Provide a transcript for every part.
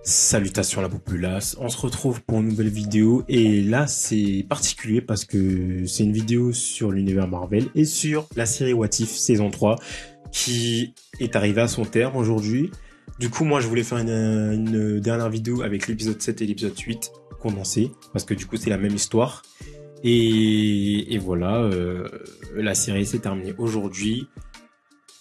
Salutations à la populace, on se retrouve pour une nouvelle vidéo et là c'est particulier parce que c'est une vidéo sur l'univers Marvel et sur la série What If saison 3 qui est arrivée à son terme aujourd'hui. Du coup moi je voulais faire une dernière vidéo avec l'épisode 7 et l'épisode 8 condensés parce que du coup c'est la même histoire et voilà, la série s'est terminée aujourd'hui.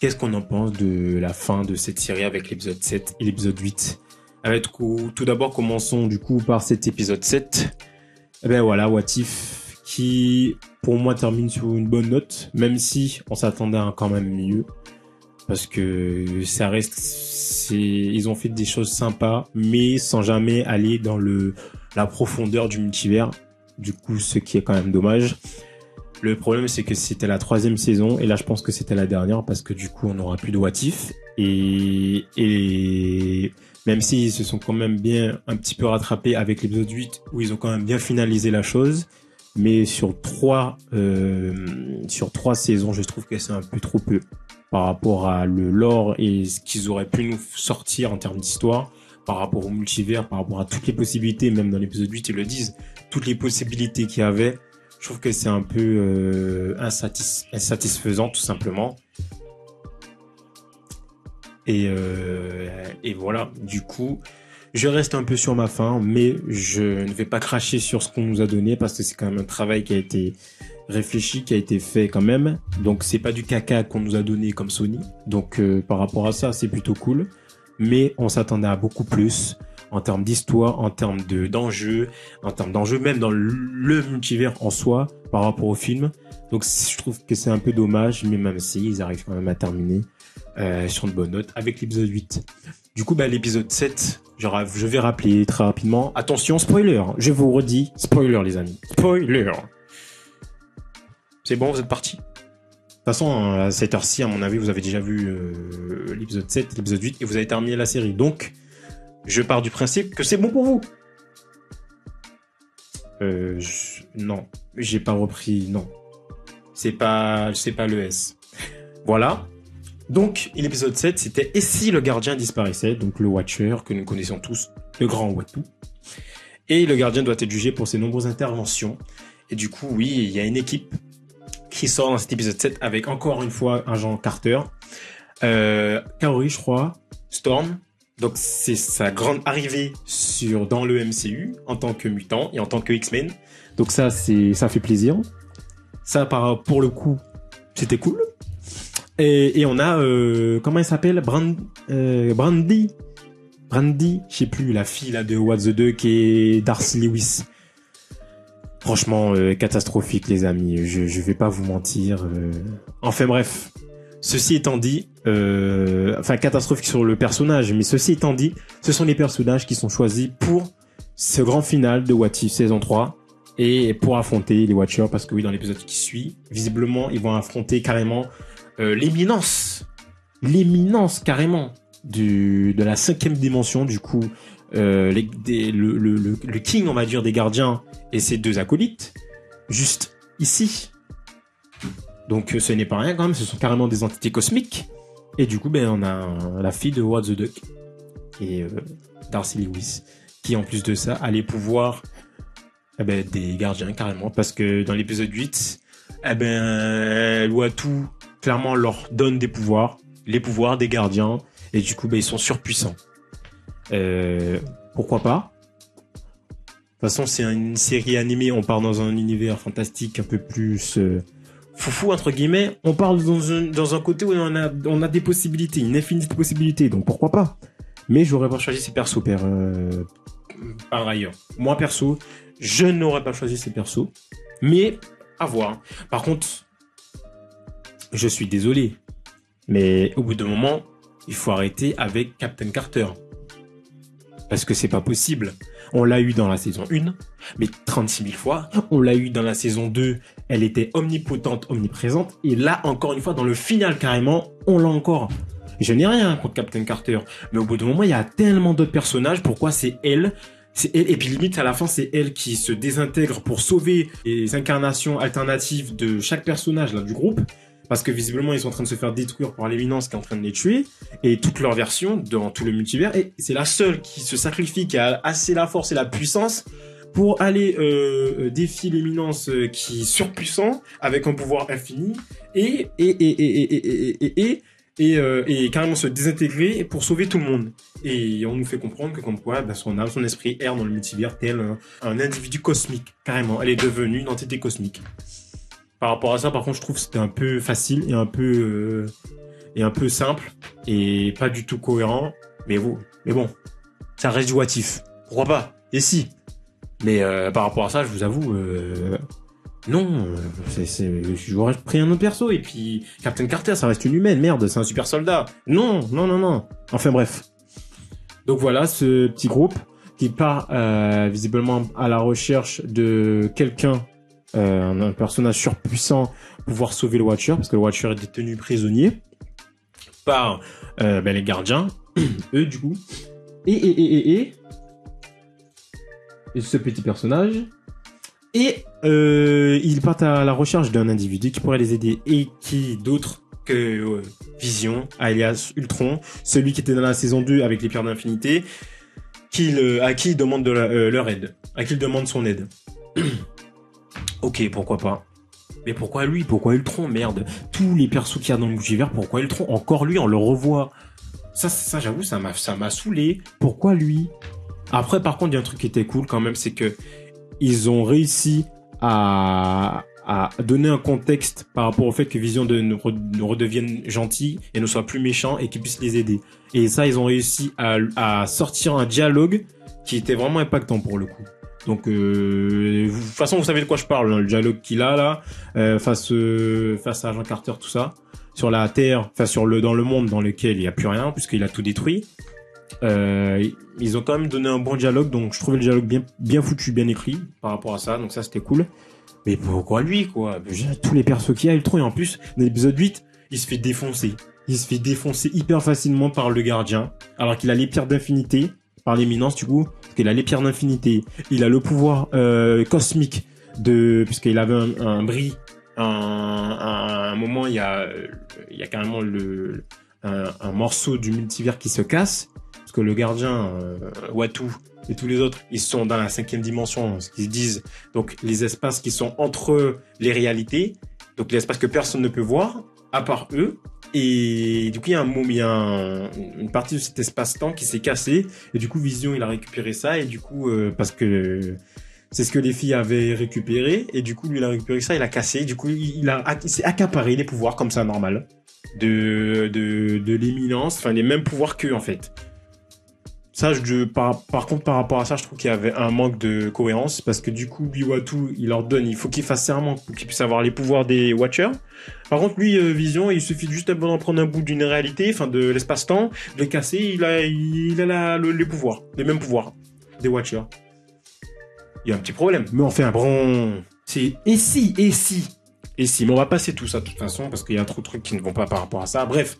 Qu'est-ce qu'on en pense de la fin de cette série avec l'épisode 7 et l'épisode 8? Tout d'abord, commençons du coup par cet épisode 7. Eh ben voilà, What If, qui pour moi termine sur une bonne note, même si on s'attendait à quand même mieux. Parce que ça reste, ils ont fait des choses sympas, mais sans jamais aller dans la profondeur du multivers. Du coup, ce qui est quand même dommage. Le problème, c'est que c'était la 3e saison, et là, je pense que c'était la dernière, parce que du coup, on n'aura plus de What If. Et même s'ils se sont quand même bien un petit peu rattrapés avec l'épisode 8, où ils ont quand même bien finalisé la chose, mais sur trois saisons, je trouve que c'est un peu trop peu par rapport à le lore et ce qu'ils auraient pu nous sortir en termes d'histoire, par rapport au multivers, par rapport à toutes les possibilités, même dans l'épisode 8, ils le disent, toutes les possibilités qu'il y avait. Je trouve que c'est un peu insatisfaisant, tout simplement. Et voilà, du coup, je reste un peu sur ma faim, mais je ne vais pas cracher sur ce qu'on nous a donné parce que c'est quand même un travail qui a été réfléchi, qui a été fait quand même. Donc c'est pas du caca qu'on nous a donné comme Sony. Donc par rapport à ça, c'est plutôt cool. Mais on s'attendait à beaucoup plus en termes d'histoire, en termes d'enjeux, en termes d'enjeux même dans le multivers en soi par rapport au film. Donc je trouve que c'est un peu dommage, mais même si ils arrivent quand même à terminer sur une bonne note avec l'épisode 8. Du coup, l'épisode 7, je vais rappeler très rapidement. Attention, spoiler, je vous redis, spoiler les amis, spoiler. C'est bon, vous êtes partis? De toute façon, à cette heure-ci, à mon avis, vous avez déjà vu l'épisode 7, l'épisode 8, et vous avez terminé la série. Donc, je pars du principe que c'est bon pour vous. Non, j'ai pas repris, non. C'est pas le S. Voilà. Donc, l'épisode 7, c'était « Et si le gardien disparaissait ?» Donc, le Watcher, que nous connaissons tous, le grand Watu. Et le gardien doit être jugé pour ses nombreuses interventions. Et du coup, oui, il y a une équipe qui sort dans cet épisode 7 avec encore une fois un Agent Carter. Kaori, je crois, Storm. Donc, c'est sa grande arrivée dans le MCU en tant que mutant et en tant que X-Men. Donc ça fait plaisir. Ça, pour le coup, c'était cool. Et on a, comment elle s'appelle? Brandy, je sais plus, la fille là de What the Duck et Darcy Lewis. Franchement, catastrophique les amis, je vais pas vous mentir. Enfin bref, ceci étant dit, catastrophique sur le personnage, mais ceci étant dit, ce sont les personnages qui sont choisis pour ce grand final de What If saison 3 et pour affronter les Watchers, parce que oui, dans l'épisode qui suit, visiblement, ils vont affronter carrément l'éminence carrément de la 5e dimension, du coup, le king, on va dire, des gardiens et ses 2 acolytes, juste ici. Donc ce n'est pas rien quand même, ce sont carrément des entités cosmiques. Et du coup, on a la fille de What the Duck et Darcy Lewis, qui en plus de ça a les pouvoirs des gardiens carrément, parce que dans l'épisode 8, Watu clairement leur donne des pouvoirs, les pouvoirs des gardiens, et du coup ils sont surpuissants. Pourquoi pas? De toute façon, c'est une série animée, on part dans un univers fantastique un peu plus foufou entre guillemets. On parle dans un côté où on a des possibilités, une infinité de possibilités, donc pourquoi pas? Mais j'aurais pas choisi ces persos par ailleurs. Moi perso, je n'aurais pas choisi ces persos, mais à voir. Par contre, je suis désolé, mais au bout d'un moment, il faut arrêter avec Captain Carter. Parce que c'est pas possible. On l'a eu dans la saison 1, mais 36 000 fois. On l'a eu dans la saison 2, elle était omnipotente, omniprésente. Et là, encore une fois, dans le final carrément, on l'a encore. Je n'ai rien contre Captain Carter. Mais au bout d'un moment, il y a tellement d'autres personnages. Pourquoi c'est elle? Et puis limite, à la fin, c'est elle qui se désintègre pour sauver les incarnations alternatives de chaque personnage là, du groupe. Parce que visiblement, ils sont en train de se faire détruire par l'éminence qui est en train de les tuer. Et toute leur version dans tout le multivers. Et c'est la seule qui se sacrifie, qui a assez la force et la puissance pour aller défier l'éminence qui est surpuissant avec un pouvoir infini et carrément se désintégrer pour sauver tout le monde. Et on nous fait comprendre que comme quoi son âme, son esprit erre dans le multivers tel un individu cosmique. Carrément, elle est devenue une entité cosmique. Par rapport à ça, par contre, je trouve que c'était un peu facile et un peu simple et pas du tout cohérent. Mais bon, ça reste du what if. Pourquoi pas? Et si? Mais par rapport à ça, je vous avoue, non, j'aurais pris un autre perso. Et puis Captain Carter, ça reste une humaine, merde, c'est un super soldat. Non. Enfin bref. Donc voilà, ce petit groupe qui part visiblement à la recherche de quelqu'un, un personnage surpuissant, pour pouvoir sauver le Watcher, parce que le Watcher est détenu prisonnier par les gardiens, eux du coup. Et ce petit personnage. Et ils partent à la recherche d'un individu qui pourrait les aider. Et qui d'autre que Vision, alias Ultron, celui qui était dans la saison 2 avec les pierres d'infinité, à qui ils demandent leur aide. À qui ils demandent son aide. Ok, pourquoi pas. Mais pourquoi lui? Pourquoi Ultron? Merde. Tous les persos qu'il y a dans le multivers, pourquoi Ultron? Encore lui, on le revoit. Ça j'avoue, ça m'a saoulé. Pourquoi lui? Après, par contre, il y a un truc qui était cool quand même, c'est que ils ont réussi à donner un contexte par rapport au fait que Vision ne redevienne gentil et ne soit plus méchant et qu'il puisse les aider. Et ça, ils ont réussi à sortir un dialogue qui était vraiment impactant pour le coup. Donc, de toute façon, vous savez de quoi je parle, hein, le dialogue qu'il a là, face à Agent Carter, tout ça, sur la Terre, enfin dans le monde dans lequel il n'y a plus rien, puisqu'il a tout détruit. Ils ont quand même donné un bon dialogue, donc je trouvais le dialogue bien foutu, bien écrit par rapport à ça, donc ça c'était cool. Mais pourquoi lui, quoi? Tous les persos qu'il y a, Ultron, et en plus, dans l'épisode 8, il se fait défoncer. Il se fait défoncer hyper facilement par le gardien, alors qu'il a les pierres d'infinité, par l'éminence du coup, parce qu'il a les pierres d'infinité, il a le pouvoir cosmique puisqu'il avait un bris, un moment, il y a carrément un morceau du multivers qui se casse, parce que le gardien, Watu et tous les autres, ils sont dans la 5e dimension, ce qu'ils disent, donc les espaces qui sont entre les réalités, donc les espaces que personne ne peut voir, à part eux, et du coup il y a une partie de cet espace-temps qui s'est cassé, et du coup Vision il a récupéré ça, et du coup, parce que c'est ce que les filles avaient récupéré, et du coup lui il a récupéré ça, il a cassé, du coup il s'est accaparé les pouvoirs comme ça normal, de l'éminence, enfin les mêmes pouvoirs qu'eux en fait. Ça, par contre, par rapport à ça, je trouve qu'il y avait un manque de cohérence, parce que du coup, Watu, il faut qu'il fasse serment pour qu'il puisse avoir les pouvoirs des Watchers. Par contre, lui, Vision, il suffit juste d'en prendre un bout d'une réalité, enfin de l'espace-temps, de le casser, il a les pouvoirs, les mêmes pouvoirs des Watchers. Il y a un petit problème. Mais enfin, bon, c'est et si, mais on va passer tout ça de toute façon, parce qu'il y a trop de trucs qui ne vont pas par rapport à ça. Bref.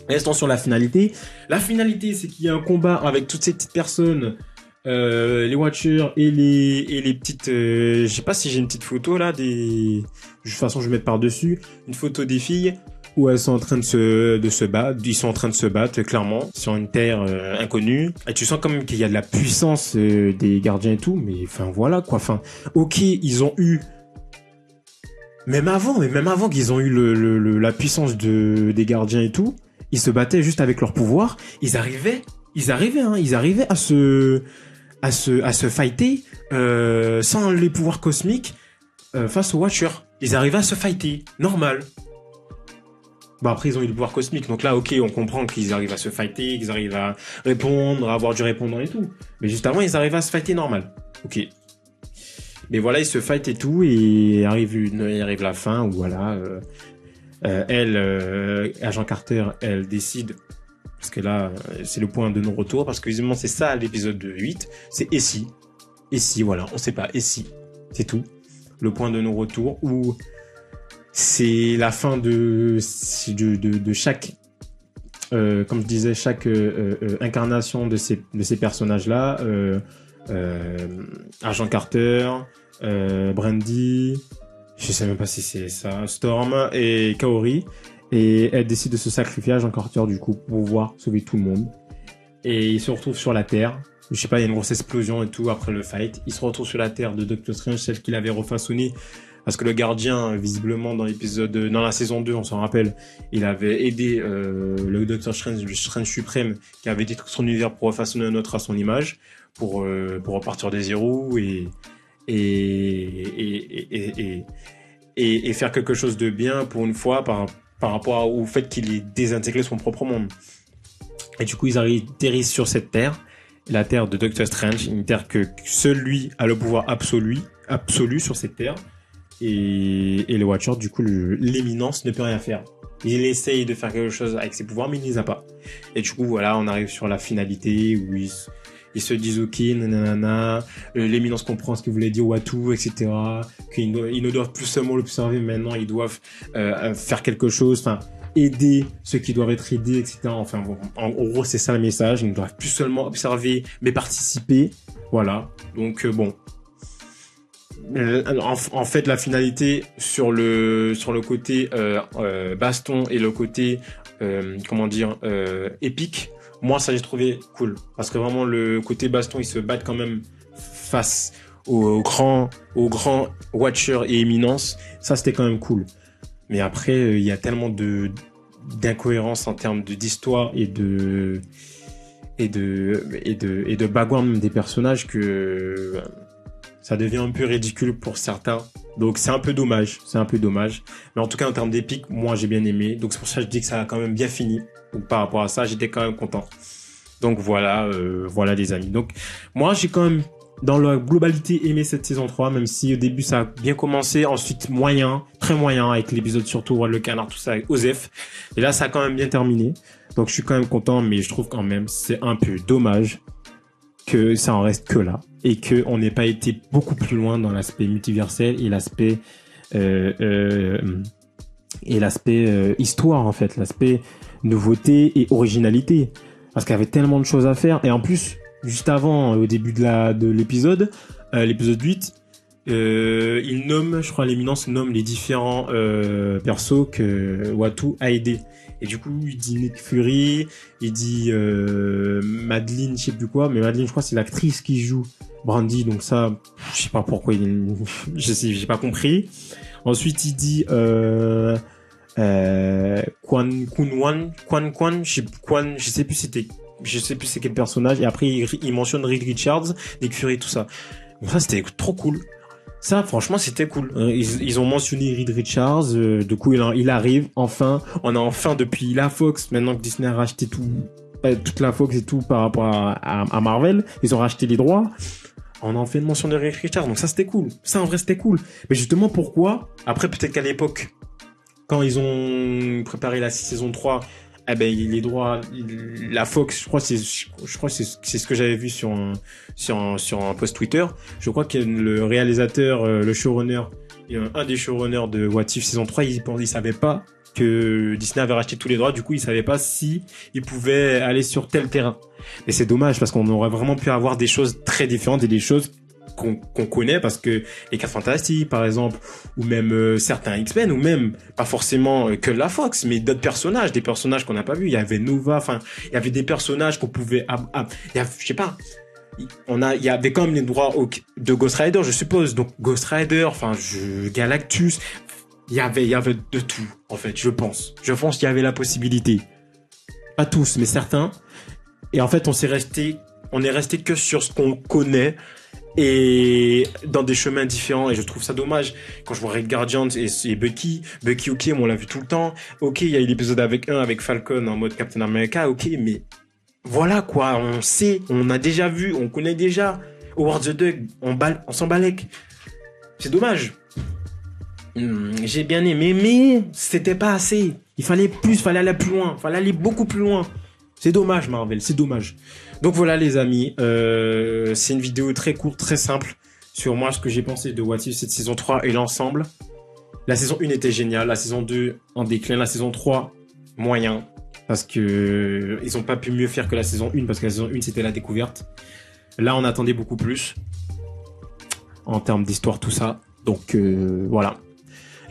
Restons sur la finalité. La finalité, c'est qu'il y a un combat avec toutes ces petites personnes, les Watchers et les petites. Je sais pas si j'ai une petite photo là de toute façon, je vais mettre par dessus une photo des filles où elles sont en train de se battre. Ils sont en train de se battre clairement sur une terre inconnue. Et tu sens quand même qu'il y a de la puissance des gardiens et tout. Mais enfin voilà quoi. Enfin, ok, ils ont eu. Même avant qu'ils ont eu la puissance des gardiens et tout. Ils se battaient juste avec leur pouvoir. Ils arrivaient à se fighter sans les pouvoirs cosmiques face aux Watchers. Ils arrivaient à se fighter, normal. Bon après ils ont eu le pouvoir cosmique, donc là ok on comprend qu'ils arrivent à se fighter, qu'ils arrivent à répondre, à avoir du répondant et tout. Mais juste avant ils arrivaient à se fighter normal. Ok. Mais voilà ils se fightent et tout et arrive la fin où voilà. Agent Carter, elle décide, parce que là, c'est le point de non-retour, parce que visiblement, c'est ça l'épisode 8, c'est et si, voilà, on sait pas, et si, c'est tout. Le point de non-retour, où c'est la fin de chaque, comme je disais, chaque incarnation de ces personnages-là, Agent Carter, Brandy, je sais même pas si c'est ça, Storm et Kaori, et elle décide de se sacrifier à Agent Carter du coup pour pouvoir sauver tout le monde. Et ils se retrouvent sur la Terre. Je sais pas, il y a une grosse explosion et tout après le fight. Ils se retrouvent sur la Terre de Doctor Strange, celle qu'il avait refaçonnée. Parce que le gardien, visiblement, dans la saison 2, on s'en rappelle, il avait aidé le Doctor Strange, le Strange suprême, qui avait détruit son univers pour refaçonner un autre à son image, pour repartir des zéros et faire quelque chose de bien pour une fois par rapport au fait qu'il ait désintégré son propre monde. Et du coup, ils atterrissent sur cette terre, la terre de Doctor Strange, une terre que seul lui a le pouvoir absolu sur cette terre. Et le Watcher, du coup, l'éminence ne peut rien faire. Il essaye de faire quelque chose avec ses pouvoirs, mais il ne les a pas. Et du coup, voilà, on arrive sur la finalité où ils se disent ok, nanana, l'éminence comprend ce que voulait dire Watu, etc. Qu'ils ne doivent plus seulement l'observer, maintenant ils doivent faire quelque chose, enfin aider ceux qui doivent être aidés, etc. Enfin bon, en gros c'est ça le message, ils ne doivent plus seulement observer, mais participer. Voilà, donc bon. En fait, la finalité sur le côté baston et le côté épique, moi ça j'ai trouvé cool parce que vraiment le côté baston, ils se battent quand même face aux grands Watcher et Éminence, ça c'était quand même cool. Mais après il y a tellement d'incohérences en termes d'histoire et de background des personnages que ça devient un peu ridicule pour certains. Donc c'est un peu dommage. Mais en tout cas, en termes d'épique, moi j'ai bien aimé. Donc c'est pour ça que je dis que ça a quand même bien fini. Donc par rapport à ça, j'étais quand même content. Donc voilà les amis. Donc moi j'ai quand même, dans la globalité, aimé cette saison 3, même si au début ça a bien commencé, ensuite moyen, très moyen, avec l'épisode surtout Roi le Canard, tout ça, avec Osef. Et là ça a quand même bien terminé. Donc je suis quand même content, mais je trouve quand même c'est un peu dommage que ça en reste que là et que on n'ait pas été beaucoup plus loin dans l'aspect multiversel et l'aspect histoire en fait, l'aspect nouveauté et originalité, parce qu'il y avait tellement de choses à faire. Et en plus juste avant, au début de l'épisode 8, je crois l'éminence nomme les différents persos que Watu a aidé. Et du coup, il dit Nick Fury, il dit Madeline, je sais plus quoi, mais Madeline, je crois, c'est l'actrice qui joue Brandy, donc ça, je sais pas pourquoi, j'ai pas compris. Ensuite, il dit Quan, je sais plus c'est quel personnage. Et après, il mentionne Reed Richards, Nick Fury, tout ça. Donc ça, c'était trop cool. Ça, franchement, c'était cool. Ils ont mentionné Reed Richards. Du coup, il arrive enfin. On a enfin, depuis la Fox, maintenant que Disney a racheté toute la Fox et tout par rapport à Marvel, ils ont racheté les droits. On a enfin une mention de Reed Richards. Donc ça, c'était cool. Ça, en vrai, c'était cool. Mais justement, pourquoi? Après, peut-être qu'à l'époque, quand ils ont préparé la saison 3, eh ben, les droits, la Fox, je crois c'est ce que j'avais vu sur un post Twitter. Je crois que le réalisateur, le showrunner, un des showrunners de What If saison 3, il savait pas que Disney avait racheté tous les droits. Du coup, il savait pas si il pouvait aller sur tel terrain. Et c'est dommage parce qu'on aurait vraiment pu avoir des choses très différentes et des choses qu'on connaît, parce que les 4 Fantastiques par exemple, ou même certains X-Men, ou même pas forcément que la Fox, mais d'autres personnages, des personnages qu'on n'a pas vus. Il y avait Nova, enfin il y avait des personnages qu'on pouvait je sais pas, il y avait quand même les droits de Ghost Rider, je suppose. Donc Ghost Rider, enfin Galactus, il y avait de tout en fait. Je pense qu'il y avait la possibilité, pas tous mais certains. Et en fait on est resté que sur ce qu'on connaît et dans des chemins différents, et je trouve ça dommage. Quand je vois Red Guardian et Bucky, ok, on l'a vu tout le temps, ok, il y a eu l'épisode avec Falcon en mode Captain America, ok, mais voilà quoi, on a déjà vu, on connaît déjà Howard the Duck, on s'en balèque. C'est dommage. J'ai bien aimé, mais c'était pas assez. Il fallait aller plus loin, fallait aller beaucoup plus loin. C'est dommage Marvel, c'est dommage. Donc voilà les amis, c'est une vidéo très courte, très simple, sur moi ce que j'ai pensé de What If cette saison 3 et l'ensemble. La saison 1 était géniale, la saison 2 en déclin, la saison 3 moyen, parce que ils ont pas pu mieux faire que la saison 1, parce que la saison 1 c'était la découverte. Là on attendait beaucoup plus, en termes d'histoire tout ça, donc voilà.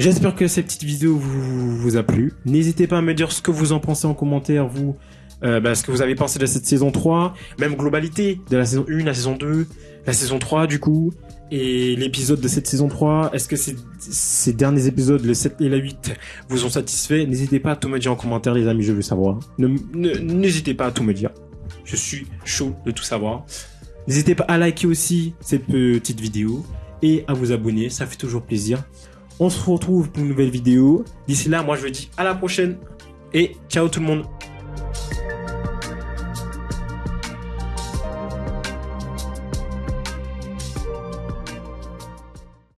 J'espère que cette petite vidéo vous a plu. N'hésitez pas à me dire ce que vous en pensez en commentaire, vous, ce que vous avez pensé de cette saison 3, même globalité de la saison 1, la saison 2, la saison 3 du coup, et l'épisode de cette saison 3. Est-ce que ces derniers épisodes, le 7 et le 8, vous ont satisfait? N'hésitez pas à tout me dire en commentaire, les amis, je veux savoir. N'hésitez pas à tout me dire. Je suis chaud de tout savoir. N'hésitez pas à liker aussi cette petite vidéo et à vous abonner, ça fait toujours plaisir. On se retrouve pour une nouvelle vidéo. D'ici là, moi je vous dis à la prochaine et ciao tout le monde.